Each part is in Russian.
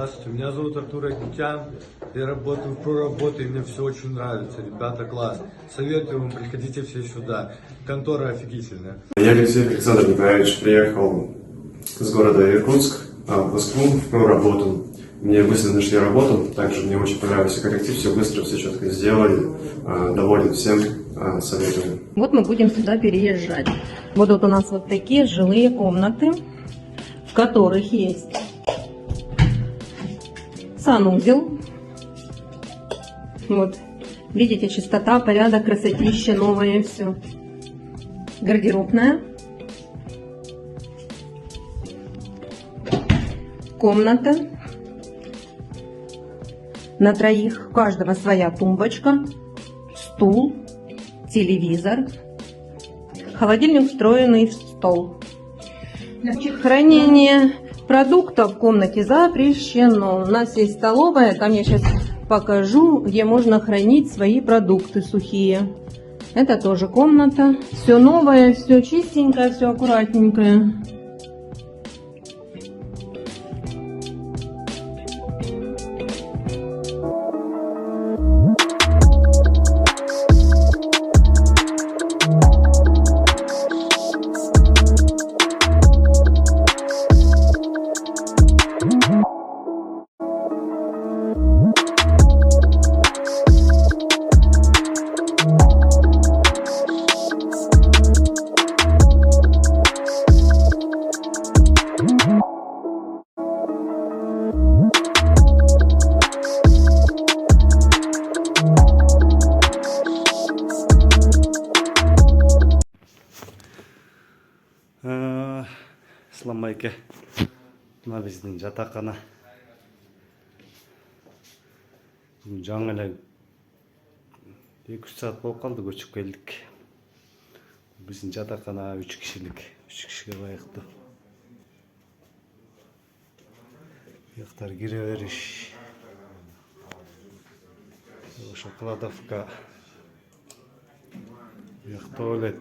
Здравствуйте, меня зовут Артур Агутян. Я работаю в проработе, и мне все очень нравится. Ребята, класс. Советую вам, приходите все сюда. Контора офигительная. Я, Алексей Александр Николаевич, приехал с города Иркутск в Москву в проработу. Мне быстро нашли работу, также мне очень понравился коллектив, все быстро, все четко сделали. Доволен всем, советую. Вот мы будем сюда переезжать. Будут у нас вот такие жилые комнаты, в которых есть санузел. Вот, видите, чистота, порядок, красотища, новое все. Гардеробная. Комната. На троих, у каждого своя тумбочка, стул, телевизор, холодильник встроенный в стол. Хранение продуктов в комнате запрещено. У нас есть столовая, там я сейчас покажу, где можно хранить свои продукты сухие. Это тоже комната. Все новое, все чистенькое, все аккуратненькое. Ассаламайке. Мына біздің жатақхана. Жаңа эле 2-3 саат болуп калды, көчүп келдик. Биздин жатакхана 3 кишилик, 3 кишиге ылайыктуу. Бияктар кире бериш. Ошо кладовка. Бияк туалет.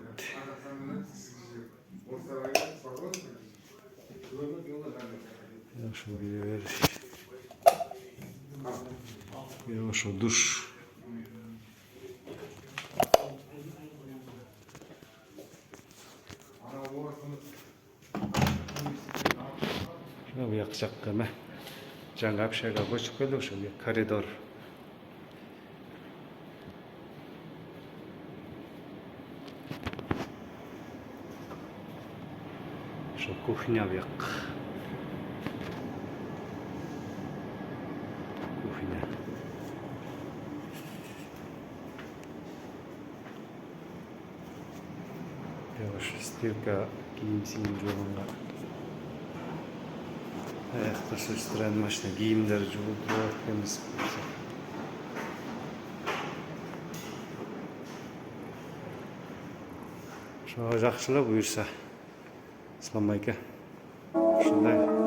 Ошо кире бериш. Ошо душ. Бияк жакка эме жаңы общага көчүп келдик, ошо коридор. Ошо кухня бияк. Кухня. Ошо стирка кийим жуганга. Аякта стиральный машина кийимдер жууп жатканбыз. Ошо жакшылап буюрса. Ассаламу алейкум. Ушундай.